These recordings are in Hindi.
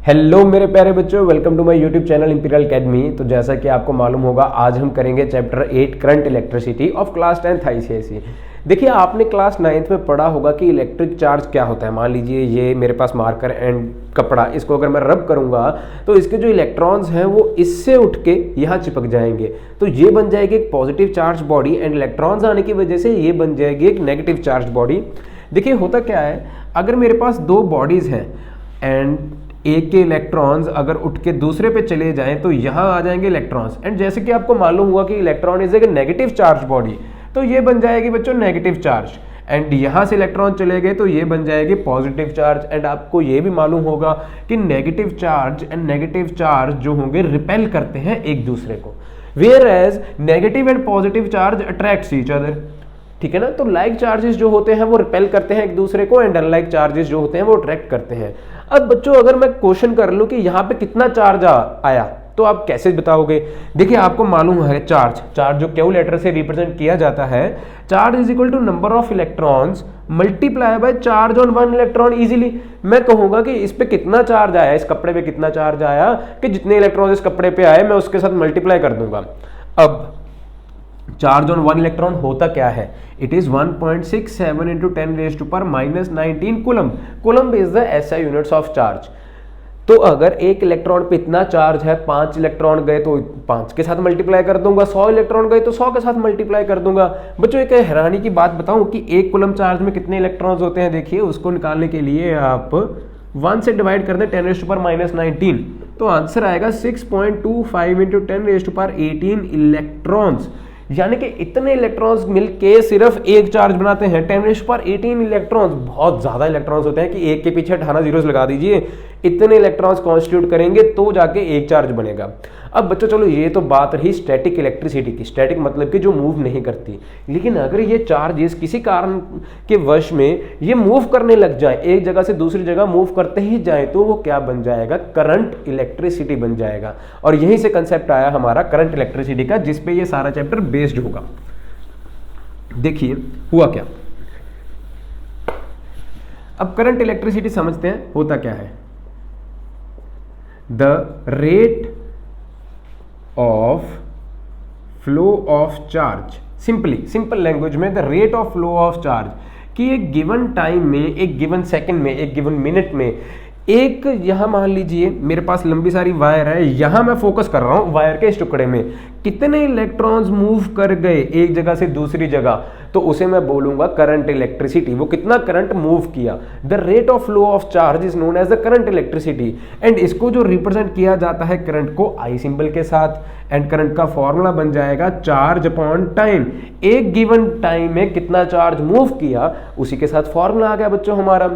हेलो मेरे प्यारे बच्चों, welcome to my YouTube channel Imperial Academy. तो जैसा कि आपको मालूम होगा, आज हम करेंगे chapter 8 current electricity of class 10th ICSE. देखिए, आपने क्लास 9th में पढ़ा होगा कि इलेक्ट्रिक चार्ज क्या होता है। मान लीजिए ये मेरे पास मार्कर एंड कपड़ा, इसको अगर मैं रब करूंगा तो इसके जो इलेक्ट्रॉन्स हैं वो इससे उठ के यहाँ चिपक जाएंगे, तो ये बन जाएगी एक positive charge body and electrons आने की वजह से ये बन जाएगी एक नेगेटिव चार्ज बॉडी। देखिए होता क्या है, अगर मेरे पास दो बॉडीज हैं एंड एक के इलेक्ट्रॉन्स अगर उठ के दूसरे पे चले जाएं तो यहाँ आ जाएंगे इलेक्ट्रॉन्स, एंड जैसे कि आपको मालूम हुआ कि electron is a negative charge body, तो ये बन जाएगी बच्चों नेगेटिव चार्ज। एंड यहाँ से इलेक्ट्रॉन चले गए तो ये बन जाएगी पॉजिटिव चार्ज। एंड आपको ये भी मालूम होगा कि negative charge and negative charge जो होंगे रिपेल करते हैं एक दूसरे को, whereas negative and positive charge attracts each other. ठीक है ना। तो लाइक चार्जेस जो होते हैं वो रिपेल करते हैं एक दूसरे को एंड अनलाइक चार्जेस जो होते हैं वो अट्रैक्ट करते हैं। अब बच्चों अगर मैं क्वेश्चन कर लूं कि यहाँ पे कितना चार्ज आया तो आप कैसे बताओगे। देखिए आपको मालूम है चार्ज जो क्यू लेटर से रिप्रेजेंट किया जाता है, charge is equal to number of electrons multiply by charge on one electron. Easily मैं कहूंगा कि इस पे कितना चार्ज आया, इस कपड़े पे कितना चार्ज आया, कि जितने इलेक्ट्रॉन इस कपड़े पे आए मैं उसके साथ मल्टीप्लाई कर दूंगा। अब चार्ज ऑन वन इलेक्ट्रॉन होता क्या है, it is 1.67 into 10⁻⁻19 coulomb. Coulomb is the SI units of charge. तो अगर एक इलेक्ट्रॉन पे इतना चार्ज है, 5 इलेक्ट्रॉन गए तो 5 के साथ मल्टीप्लाई कर दूंगा, 100 इलेक्ट्रॉन गए तो 100 के साथ मल्टीप्लाई कर दूंगा। बच्चों एक हैरानी की बात बताऊं कि एक कूलम चार्ज में कितने इलेक्ट्रॉन्स होते हैं। देखिए उसको निकालने के लिए आप 1 से डिवाइड कर दें 10⁻⁻19, तो आंसर आएगा 6.25 into 10⁻18 इलेक्ट्रॉन्स। यानी कि इतने इलेक्ट्रॉन्स मिलके सिर्फ एक चार्ज बनाते हैं। 10⁻18 इलेक्ट्रॉन्स, बहुत ज्यादा इलेक्ट्रॉन्स होते हैं कि एक के पीछे 18 जीरोस लगा दीजिए, इतने इलेक्ट्रॉन्स कॉन्स्टिट्यूट करेंगे तो जाके एक चार्ज बनेगा। अब बच्चों चलो ये तो बात रही स्टैटिक इलेक्ट्रिसिटी की। स्टैटिक मतलब कि जो मूव नहीं करती, लेकिन अगर ये चार्जेस किसी कारण के वश में ये मूव करने लग जाए, एक जगह से दूसरी जगह मूव करते ही जाए, तो वो क्या बन जाएगा, करंट इलेक्ट्रिसिटी बन जाएगा। और यहीं से कंसेप्ट आया हमारा करंट इलेक्ट्रिसिटी का, जिसपे ये सारा चैप्टर बेस्ड होगा। देखिए हुआ क्या, अब करंट इलेक्ट्रिसिटी समझते हैं होता क्या है। The rate of flow of charge, simple language में the rate of flow of charge, कि एक गिवन टाइम में, एक गिवन सेकंड में, एक गिवन मिनट में, एक यहां मान लीजिए मेरे पास लंबी सारी वायर है, यहां मैं फोकस कर रहा हूं वायर के इस टुकड़े में, कितने इलेक्ट्रॉन्स मूव कर गए एक जगह से दूसरी जगह, तो उसे मैं बोलूंगा करंट इलेक्ट्रिसिटी। वो कितना करंट मूव किया, the rate of flow of charge is known as the current electricity. And इसको जो रिप्रेजेंट किया जाता है करंट को आई सिंबल के साथ, एंड करंट का फॉर्मूला बन जाएगा चार्ज अपॉन टाइम। एक गिवन टाइम में कितना चार्ज मूव किया, उसी के साथ फॉर्मूला आ गया बच्चों हमारा।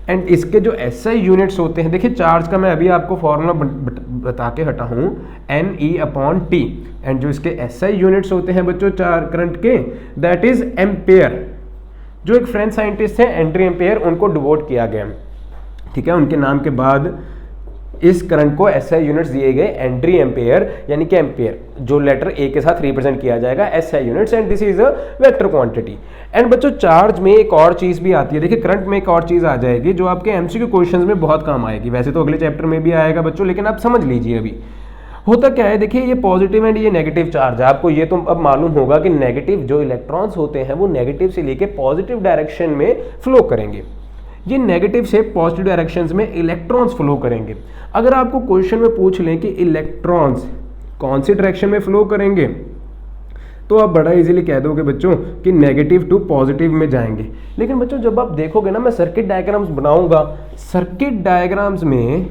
एंड इसके जो एसआई यूनिट्स होते हैं, देखिए चार्ज का मैं अभी आपको फॉर्मूला बता के हटा हूं, Ne/T। एंड जो इसके एसआई यूनिट्स होते हैं बच्चों करंट के, दैट इज एम्पेयर। जो एक फ्रेंच साइंटिस्ट हैं एंड्री एम्पेयर, उनको डिवोट किया गया। ठीक है, उनके नाम के बाद इस करंट को एसआई यूनिट्स दिए गए एंड्री एम्पेयर, यानी कि एम्पेयर जो लेटर ए के साथ रिप्रेजेंट किया जाएगा SI units, and this is a vector quantity. And बच्चों चार्ज में एक और चीज भी आती है। देखिए करंट में एक और चीज आ जाएगी जो आपके एमसीक्यू क्वेश्चंस में बहुत काम आएगी। वैसे तो अगले चैप्टर में भी आएगा बच्चों, लेकिन आप समझ लीजिए अभी होता क्या है। देखिए ये पॉजिटिव एंड ये नेगेटिव चार्ज है। आपको ये तो अब मालूम होगा कि नेगेटिव जो इलेक्ट्रॉन्स होते हैं वो नेगेटिव से लेके पॉजिटिव डायरेक्शन में फ्लो करेंगे, ये नेगेटिव से पॉजिटिव डायरेक्शंस में इलेक्ट्रॉन्स फ्लो करेंगे। अगर आपको क्वेश्चन में पूछ लें कि इलेक्ट्रॉन्स कौन सी डायरेक्शन में फ्लो करेंगे, तो आप बड़ा इजीली कह दोगे बच्चों कि नेगेटिव टू पॉजिटिव में जाएंगे। लेकिन बच्चों जब आप देखोगे ना, मैं सर्किट डायग्राम्स बनाऊंगा, सर्किट डायग्राम्स में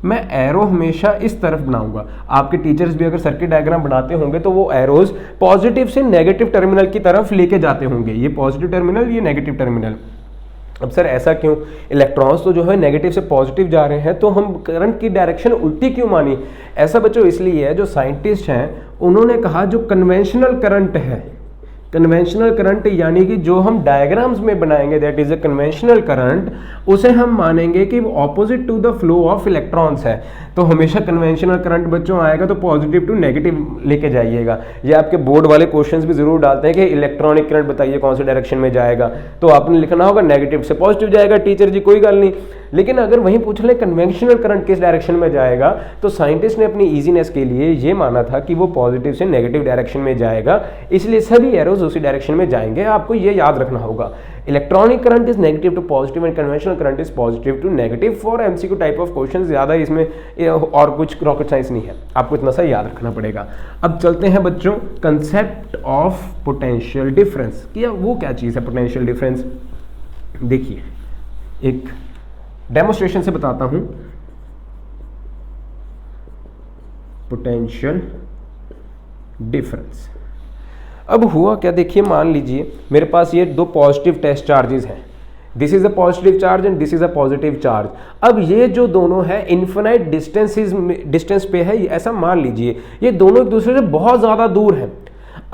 मैं एरो हमेशा इस तरफ बनाऊंगा। आपके टीचर्स भी अगर सर्किट डायग्राम बनाते होंगे तो वो एरोज पॉजिटिव से नेगेटिव टर्मिनल की तरफ लेके जाते होंगे, ये पॉजिटिव टर्मिनल, ये नेगेटिव टर्मिनल। अब सर ऐसा क्यों, इलेक्ट्रॉन्स तो जो है नेगेटिव से पॉजिटिव जा रहे हैं, तो हम करंट की डायरेक्शन उल्टी क्यों मानी। ऐसा बच्चों इसलिए है, जो साइंटिस्ट हैं उन्होंने कहा जो कन्वेंशनल करंट है, कन्वेंशनल करंट यानी कि जो हम डायग्राम्स में बनाएंगे that is a conventional current, उसे हम मानेंगे कि opposite to the flow of electrons है। तो हमेशा कन्वेंशनल करंट बच्चों आएगा तो पॉजिटिव टू नेगेटिव लेके जाइएगा। ये आपके बोर्ड वाले क्वेश्चंस भी जरूर डालते हैं कि इलेक्ट्रॉनिक करंट बताइए कौन से डायरेक्शन में जाएगा, तो आपने लिखना होगा नेगेटिव से पॉजिटिव जाएगा। टीचर जी कोई गल नहीं, लेकिन अगर वहीं पूछ ले कन्वेंशनल करंट किस डायरेक्शन में जाएगा, तो साइंटिस्ट ने अपनी इजीनेस के लिए ये माना था कि वो पॉजिटिव से नेगेटिव डायरेक्शन में जाएगा, इसलिए सभी एरोज उसी डायरेक्शन में जाएंगे। आपको ये याद रखना होगा। Electronic current is negative to positive and conventional current is positive to negative for MCQ type of question. ज़्यादा इसमें और कुछ रॉकेट साइंस नहीं है, आपको इतना सा याद रखना पड़ेगा। अब चलते हैं बच्चों कंसेप्ट ऑफ पोटेंशियल डिफरेंस, कि वो क्या चीज़ है पोटेंशियल डिफरेंस। देखिए एक डेमोस्ट्रेशन से बताता हूं। पोटेंशियल डिफरेंस अब हुआ क्या, देखिए मान लीजिए मेरे पास ये दो पॉजिटिव टेस्ट चार्जेस हैं, this is a positive charge and this is a positive charge. अब ये जो दोनों है इन्फिनाइट डिस्टेंस पे है, ऐसा मान लीजिए ये दोनों एक दूसरे से बहुत ज़्यादा दूर हैं।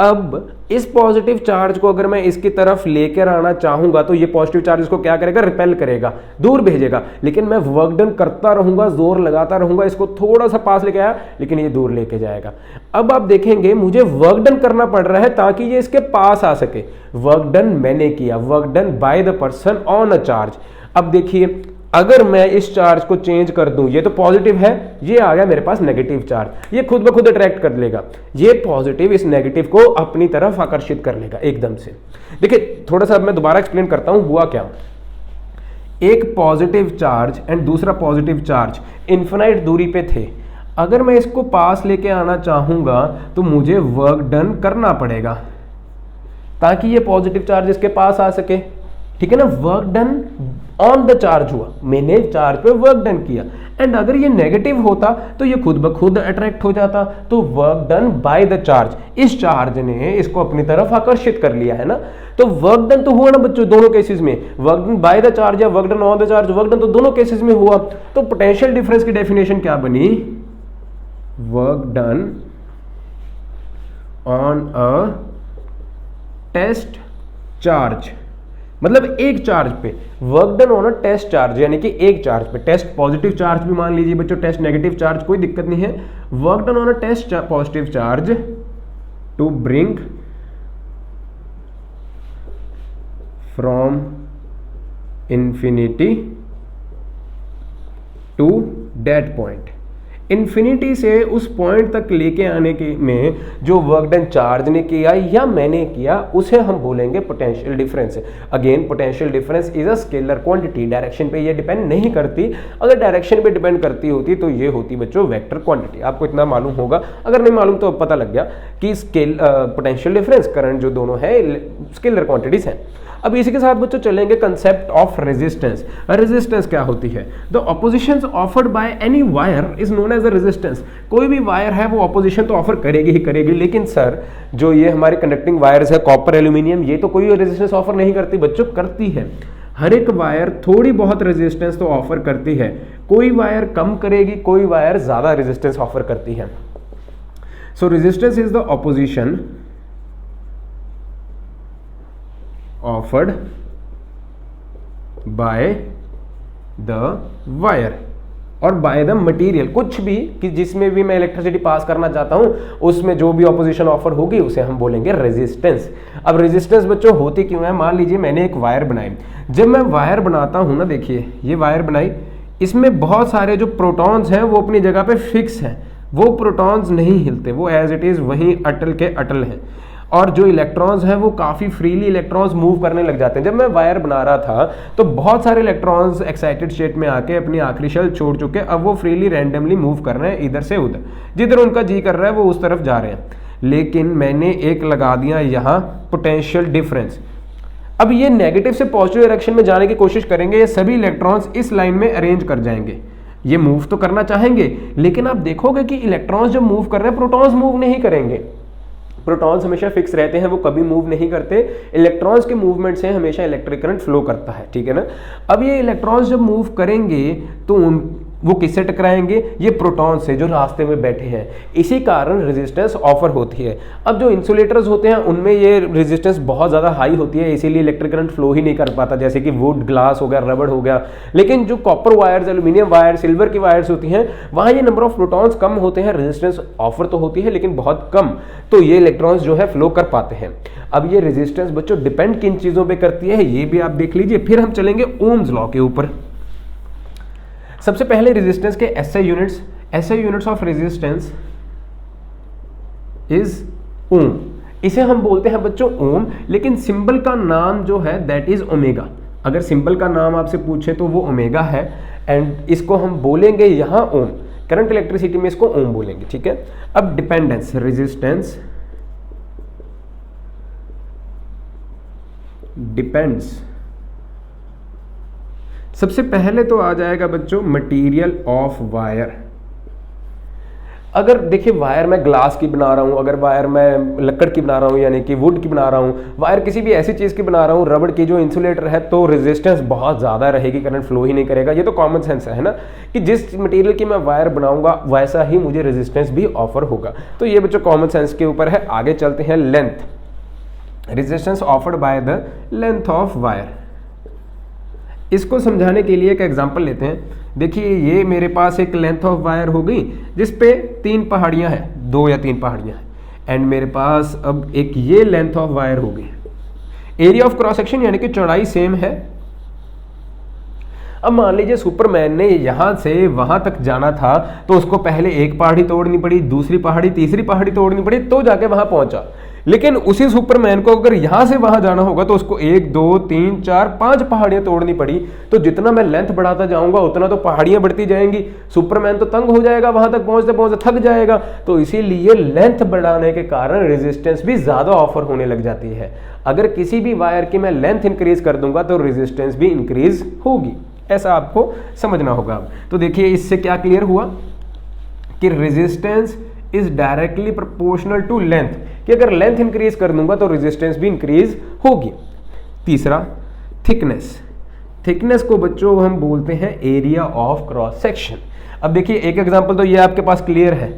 अब इस पॉजिटिव चार्ज को अगर मैं इसकी तरफ लेकर आना चाहूंगा तो ये पॉजिटिव चार्ज इसको क्या करेगा, रिपेल करेगा, दूर भेजेगा। लेकिन मैं वर्क डन करता रहूंगा, जोर लगाता रहूंगा, इसको थोड़ा सा पास लेके आया लेकिन ये दूर लेके जाएगा। अब आप देखेंगे मुझे वर्क डन करना पड़ रहा है ताकि ये इसके पास आ सके। वर्क डन मैंने किया, work done by the person on a charge. अब देखिए अगर मैं इस चार्ज को चेंज कर दूं, ये तो पॉजिटिव है, ये आ गया मेरे पास नेगेटिव चार्ज, ये खुद ब खुद अट्रैक्ट कर लेगा, ये पॉजिटिव इस नेगेटिव को अपनी तरफ आकर्षित कर लेगा एकदम से। देखिए थोड़ा सा अब मैं दोबारा एक्सप्लेन करता हूं हुआ क्या। एक पॉजिटिव चार्ज एंड दूसरा पॉजिटिव चार्ज इन्फिनाइट दूरी पे थे। अगर मैं इसको पास लेके आना चाहूंगा तो मुझे वर्क डन करना पड़ेगा ताकि ये पॉजिटिव चार्ज इसके पास आ सके, ठीक है ना। Work done on the charge हुआ, मैंने चार्ज पे वर्क डन किया। एंड अगर ये नेगेटिव होता तो ये खुद ब खुद अट्रैक्ट हो जाता, तो work done by the charge, इस चार्ज ने इसको अपनी तरफ आकर्षित कर लिया है ना। तो वर्क डन तो हुआ ना बच्चों दोनों केसेस में, work done by the charge या work done on the charge, work done तो दोनों केसेस में हुआ। तो पोटेंशियल डिफरेंस की डेफिनेशन क्या बनी, work done on a test charge, मतलब एक चार्ज पे, work done on a test charge यानी कि एक चार्ज पे, टेस्ट पॉजिटिव चार्ज भी मान लीजिए बच्चों, टेस्ट नेगेटिव चार्ज कोई दिक्कत नहीं है। Work done on a test positive charge to bring from infinity to that point, infinity से उस पॉइंट तक लेके आने के में जो वर्क डन चार्ज ने किया या मैंने किया उसे हम बोलेंगे potential difference. Again potential difference is a scalar quantity, direction पे ये डिपेंड नहीं करती। अगर डायरेक्शन पे डिपेंड करती होती तो ये होती बच्चों वेक्टर क्वांटिटी। आपको इतना मालूम होगा, अगर नहीं मालूम तो पता लग गया कि स्केल पोटेंशियल डिफरेंस करंट जो दोनों है स्केलर क्वांटिटीज हैं। अब इसी के साथ बच्चों चलेंगे कंसेप्ट ऑफ रेजिस्टेंस। रेजिस्टेंस क्या होती है, the opposition offered by any wire is known as a resistance. कोई भी वायर है वो ऑपोजिशन तो ऑफर करेगी ही करेगी, लेकिन सर जो ये हमारे कंडक्टिंग वायर्स है कॉपर एल्यूमिनियम, ये तो कोई रेजिस्टेंस ऑफर नहीं करती बच्चों, करती है। हर एक वायर थोड़ी बहुत रेजिस्टेंस तो ऑफर करती है, कोई वायर कम करेगी, कोई वायर ज्यादा रेजिस्टेंस ऑफर करती है। सो resistance is the opposition offered by the wire और बाय द मटेरियल, कुछ भी कि जिसमें भी मैं इलेक्ट्रिसिटी पास करना चाहता हूं उसमें जो भी ऑपोजिशन ऑफर होगी उसे हम बोलेंगे रेजिस्टेंस। अब रेजिस्टेंस बच्चों होती क्यों है, मान लीजिए मैंने एक वायर बनाई, जब मैं वायर बनाता हूं ना, देखिए ये वायर बनाई, इसमें बहुत सारे जो प्रोटॉन्स हैं वो अपनी जगह पे फिक्स हैं, वो प्रोटॉन्स नहीं हिलते, वो एज इट इज वहीं अटल के अटल हैं। और जो इलेक्ट्रॉन्स हैं वो काफ़ी फ्रीली इलेक्ट्रॉन्स मूव करने लग जाते हैं। जब मैं वायर बना रहा था तो बहुत सारे इलेक्ट्रॉन्स एक्साइटेड स्टेट में आके अपनी आखिरी शेल छोड़ चुके, अब वो फ्रीली रैंडमली मूव कर रहे हैं इधर से उधर, जिधर उनका जी कर रहा है वो उस तरफ जा रहे हैं। लेकिन मैंने एक लगा दिया यहाँ पोटेंशियल डिफरेंस। अब ये नेगेटिव से पॉजिटिव डायरेक्शन में जाने की कोशिश करेंगे, ये सभी इलेक्ट्रॉन्स इस लाइन में अरेंज कर जाएंगे, ये मूव तो करना चाहेंगे, लेकिन आप देखोगे कि इलेक्ट्रॉन्स जब मूव कर रहे हैं प्रोटॉन्स मूव नहीं करेंगे। प्रोटॉन्स हमेशा फिक्स रहते हैं, वो कभी मूव नहीं करते। इलेक्ट्रॉन्स के मूवमेंट से हमेशा इलेक्ट्रिक करंट फ्लो करता है, ठीक है ना। अब ये इलेक्ट्रॉन्स जब मूव करेंगे तो वो किससे टकराएंगे, ये प्रोटॉन से जो रास्ते में बैठे हैं, इसी कारण रेजिस्टेंस ऑफर होती है। अब जो इंसुलेटर्स होते हैं उनमें ये रेजिस्टेंस बहुत ज़्यादा हाई होती है, इसीलिए इलेक्ट्रिक करंट फ्लो ही नहीं कर पाता, जैसे कि वुड, ग्लास हो गया, रबड़ हो गया। लेकिन जो copper wires, aluminium wire, silver की वायर्स होती हैं, वहाँ ये नंबर ऑफ प्रोटॉन्स कम होते हैं, रेजिस्टेंस ऑफर तो होती है लेकिन बहुत कम, तो ये इलेक्ट्रॉन्स जो है फ्लो कर पाते हैं। अब ये रेजिस्टेंस बच्चों डिपेंड किन चीज़ों पर करती है ये भी आप देख लीजिए। फिर हम चलेंगे ओम्स लॉ के ऊपर। सबसे पहले रेजिस्टेंस के SI units of resistance is ohm. इसे हम बोलते हैं बच्चों ओम, लेकिन सिंबल का नाम जो है दैट इज ओमेगा। अगर सिंबल का नाम आपसे पूछे तो वो ओमेगा है, एंड इसको हम बोलेंगे यहां ओम। करंट इलेक्ट्रिसिटी में इसको ओम बोलेंगे, ठीक है। अब डिपेंडेंस, रेजिस्टेंस डिपेंड्स, सबसे पहले तो आ जाएगा बच्चों मटेरियल ऑफ वायर। अगर देखिए वायर मैं ग्लास की बना रहा हूं, अगर वायर मैं लकड़ की बना रहा हूं यानी कि वुड की बना रहा हूं, वायर किसी भी ऐसी चीज की बना रहा हूं, रबड़ की जो इंसुलेटर है, तो रेजिस्टेंस बहुत ज्यादा रहेगी, करंट फ्लो ही नहीं करेगा। ये तो कॉमन सेंस है ना, कि जिस मटेरियल की मैं वायर बनाऊंगा वैसा ही मुझे रेजिस्टेंस भी ऑफर होगा। तो ये बच्चों कॉमन सेंस के ऊपर है। आगे चलते हैं, length, resistance offered by the length of wire. इसको समझाने के लिए एक एग्जांपल लेते हैं। देखिए ये मेरे पास एक लेंथ ऑफ वायर हो गई जिस पे 3 पहाड़ियां हैं, 2 या 3 पहाड़ियां हैं, एंड मेरे पास अब एक ये लेंथ ऑफ वायर हो गई। एरिया ऑफ क्रॉस सेक्शन यानी कि चौड़ाई सेम है। अब मान लीजिए सुपरमैन ने यहां से वहां तक जाना था, तो उसको पहले एक पहाड़ी तोड़नी पड़ी, दूसरी पहाड़ी, तीसरी पहाड़ी तोड़नी पड़ी, तो जाके वहां पहुंचा। लेकिन उसी सुपरमैन को अगर यहां से वहां जाना होगा तो उसको 1 2 3 4 5 पहाड़ियां तोड़नी पड़ी। तो जितना मैं लेंथ बढ़ाता जाऊंगा उतना तो पहाड़ियां बढ़ती जाएंगी, सुपरमैन तो तंग हो जाएगा, वहां तक पहुंचते पहुंचते थक जाएगा। तो इसीलिए लेंथ बढ़ाने के कारण रेजिस्टेंस भी ज्यादा ऑफर होने लग जाती है। अगर किसी भी वायर की मैं लेंथ इंक्रीज कर दूंगा तो रेजिस्टेंस भी इंक्रीज होगी, ऐसा आपको समझना होगा। तो देखिए इससे क्या क्लियर हुआ कि resistance is directly proportional to length, कि अगर लेंथ इंक्रीज कर दूंगा तो रेजिस्टेंस भी इंक्रीज होगी। तीसरा, थिकनेस। थिकनेस को बच्चों हम बोलते हैं एरिया ऑफ क्रॉस सेक्शन। अब देखिए एक एग्जांपल तो ये आपके पास क्लियर है।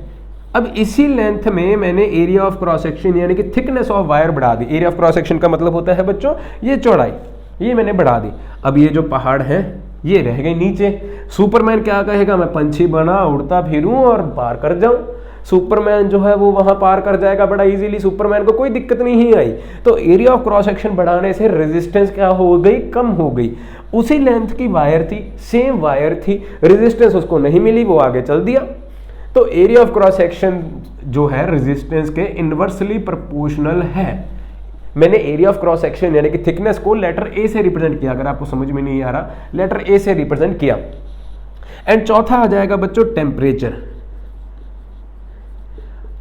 अब इसी लेंथ में मैंने एरिया ऑफ क्रॉस सेक्शन यानी कि थिकनेस ऑफ वायर बढ़ा दी। एरिया ऑफ क्रॉस सेक्शन का मतलब होता है बच्चों ये चौड़ाई, ये मैंने बढ़ा दी। अब ये जो पहाड़ है ये रह गए नीचे। सुपरमैन क्या कहेगा, मैं पंछी बना उड़ता फिरूं और पार कर जाऊं। सुपरमैन जो है वो वहां पार कर जाएगा बड़ा इजीली, सुपरमैन को कोई दिक्कत नहीं आई। तो एरिया ऑफ क्रॉस सेक्शन बढ़ाने से रेजिस्टेंस क्या हो गई, कम हो गई। उसी लेंथ की वायर थी, सेम वायर थी, रेजिस्टेंस उसको नहीं मिली, वो आगे चल दिया। तो एरिया ऑफ क्रॉस सेक्शन जो है रेजिस्टेंस के इनवर्सली प्रोपोर्शनल है। मैंने एरिया ऑफ क्रॉस सेक्शन यानी कि थिकनेस को लेटर ए से रिप्रेजेंट किया, अगर आपको समझ में नहीं आ रहा, लेटर ए से रिप्रेजेंट किया। एंड चौथा आ जाएगा बच्चों टेम्परेचर।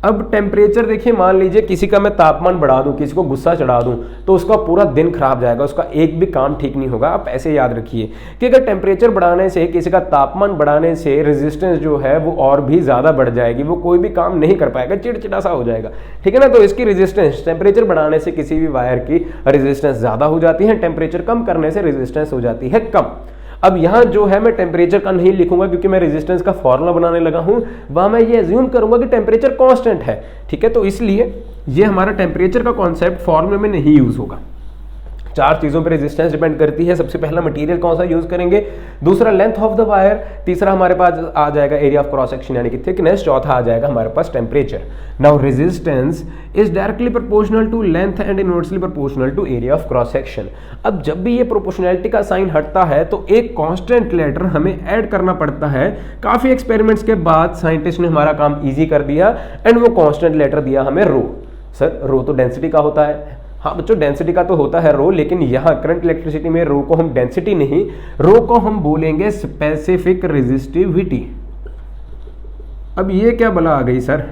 अब टेम्परेचर देखिए, मान लीजिए किसी का मैं तापमान बढ़ा दूं, किसी को गुस्सा चढ़ा दूं, तो उसका पूरा दिन खराब जाएगा, उसका एक भी काम ठीक नहीं होगा। आप ऐसे याद रखिए कि अगर टेम्परेचर बढ़ाने से, किसी का तापमान बढ़ाने से रेजिस्टेंस जो है वो और भी ज्यादा बढ़ जाएगी, वो कोई भी काम नहीं कर पाएगा, चिड़चिड़ा सा हो जाएगा, ठीक है ना। तो इसकी रेजिस्टेंस, टेम्परेचर बढ़ाने से किसी भी वायर की रेजिस्टेंस ज्यादा हो जाती है, टेम्परेचर कम करने से रेजिस्टेंस हो जाती है कम। अब यहां जो है मैं टेम्परेचर का नहीं लिखूंगा क्योंकि मैं रेजिस्टेंस का फॉर्मूला बनाने लगा हूं, वहां मैं ये अज्यूम करूंगा कि टेम्परेचर कांस्टेंट है, ठीक है। तो इसलिए ये हमारा टेम्परेचर का कॉन्सेप्ट फॉर्मूले में नहीं यूज होगा। 4 चीजों पर रेजिस्टेंस डिपेंड करती है। सबसे पहला मटेरियल कौन सा यूज करेंगे, दूसरा लेंथ ऑफ द वायर, तीसरा हमारे पास आ जाएगा एरिया ऑफ क्रॉस सेक्शन यानी कि थिकनेस, चौथा आ जाएगा हमारे पास temperature. Now resistance is directly proportional to length and inversely proportional to area of cross section. अब जब भी ये प्रोपोर्शनैलिटी का साइन हटता है तो एक कांस्टेंट लेटर हमें ऐड करना पड़ता है। काफी एक्सपेरिमेंट्स के बाद साइंटिस्ट ने हमारा काम इजी कर दिया एंड वो कांस्टेंट लेटर दिया हमें रो। सर रो तो डेंसिटी का होता है। हाँ बच्चों डेंसिटी का तो होता है रो, लेकिन यहाँ करंट इलेक्ट्रिसिटी में रो को हम डेंसिटी नहीं, रो को हम बोलेंगे स्पेसिफिक रेजिस्टिविटी। अब ये क्या बला आ गई सर,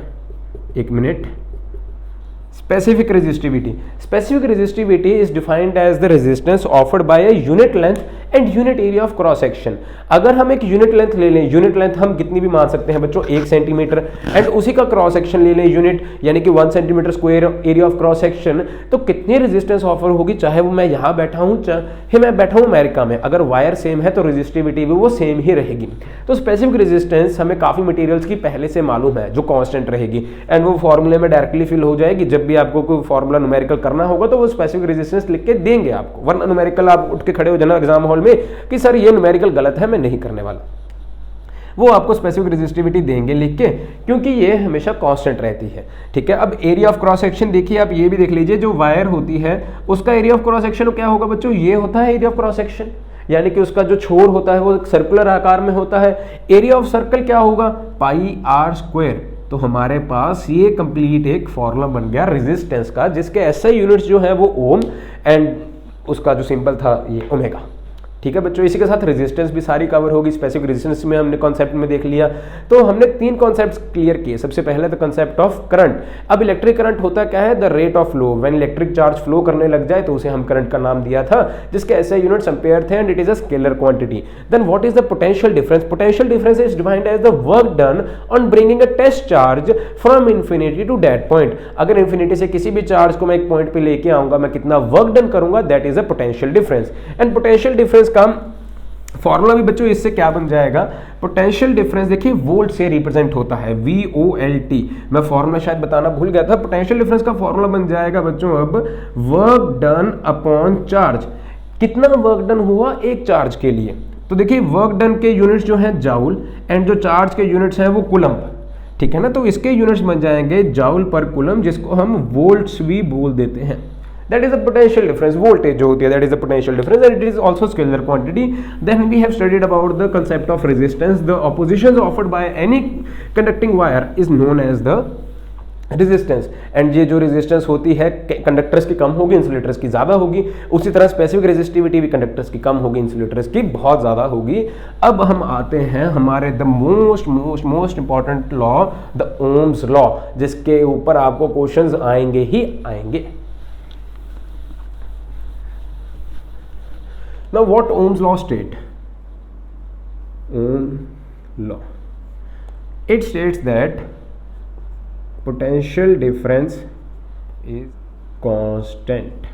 एक minute. Specific resistivity is defined as the resistance offered by a unit length and unit area of cross section. अगर हम एक यूनिट लेंथ ले लें, यूनिट लेंथ हम कितनी भी मान सकते हैं बच्चों, 1 सेंटीमीटर, एंड उसी का क्रॉस सेक्शन ले लें यूनिट यानी कि 1 centimetre square area of cross section, तो कितनी रेजिस्टेंस ऑफर होगी, चाहे वो मैं यहाँ बैठा हूँ चाहे मैं बैठा हूँ अमेरिका में, अगर वायर सेम है तो रेजिस्टिविटी भी वो सेम ही रहेगी। तो स्पेसिफिक रेजिस्टेंस हमें काफी मटेरियल्स की पहले से मालूम है जो कांस्टेंट रहेगी, एंड वो फॉर्मूले में डायरेक्टली फिल हो जाएगी। जब भी आपको कोई फॉर्मूला न्यूमेरिकल करना होगा तो वो स्पेसिफिक रेजिस्टेंस लिख के देंगे आपको, वरना न्यूमेरिकल आप उठ के खड़े हो जाना एग्जाम हॉल में कि सर ये न्यूमेरिकल गलत है, मैं नहीं करने वाला। वो आपको स्पेसिफिक रेजिस्टिविटी देंगे लिख के, क्योंकि ये हमेशा कांस्टेंट रहती है, ठीक है। अब एरिया ऑफ क्रॉस सेक्शन देखिए, आप ये भी देख लीजिए, जो वायर होती है उसका एरिया ऑफ क्रॉस सेक्शन क्या होगा बच्चों, ये होता है एरिया ऑफ क्रॉस सेक्शन, यानी कि उसका जो छोर होता है वो सर्कुलर आकार में होता है। एरिया ऑफ सर्कल क्या होगा, पाई आर स्क्वायर। तो हमारे पास ये कंप्लीट एक फॉर्मूला बन गया रेजिस्टेंस का, जिसके एसआई यूनिट्स जो है वो ओम एंड उसका जो सिंबल था ये ओमेगा। ठीक है बच्चों, इसी के साथ रेजिस्टेंस भी सारी कवर होगी। स्पेसिफिक रेजिस्टेंस में हमने कॉन्सेप्ट में देख लिया। तो हमने 3 कॉन्सेप्ट्स क्लियर किए। सबसे पहले द कॉन्सेप्ट ऑफ करंट। अब इलेक्ट्रिक करंट होता क्या है, the rate of flow. When electric charge flow करने लग जाए तो उसे हम करंट का नाम दिया था, जिसके ऐसे यूनिट्स एम्पेयर थे and it is a scalar quantity. Then what is the potential difference. Potential difference is defined as the work done on bringing a test charge from infinity to that point. अगर इन्फिनिटी से किसी भी चार्ज को मैं एक पॉइंट पे लेके आऊंगा, मैं कितना वर्क डन करूंगा, that is a potential difference. And potential difference का फॉर्मूला भी बच्चों इससे क्या बन जाएगा, पोटेंशियल डिफरेंस देखिए वोल्ट से रिप्रेजेंट होता है, VOLT। मैं फॉर्मूला शायद बताना भूल गया था। पोटेंशियल डिफरेंस का फॉर्मूला बन जाएगा बच्चों अब वर्क डन अपॉन चार्ज। कितना वर्क डन हुआ एक चार्ज के लिए। तो देखिए वर्क डन के यूनिट्स जो हैं जाउल एंड जो चार्ज के यूनिट्स हैं वो कुलम। ठीक है ना, तो इसके यूनिट्स बन जाएंगे जाउल पर कुलम, जिसको हम वोल्ट्स भी बोल देते हैं। That is the potential difference, voltage जो होती है, that is the potential difference, and it is also scalar quantity. Then we have studied about the concept of resistance. The oppositions offered by any conducting wire is known as the resistance. And ये जो resistance होती है कंडक्टर्स की कम होगी, इंसुलेटर्स की ज़्यादा होगी। उसी तरह स्पेसिफिक रेजिस्टिविटी भी कंडक्टर्स की कम होगी, इंसुलेटर्स की बहुत ज़्यादा होगी। अब हम आते हैं हमारे the most important law, the Ohm's law, जिसके ऊपर आपको क्वेश्चंस आएंगे ही आएंगे। Now what Ohm's law state? Ohm law. It states that potential difference is constant.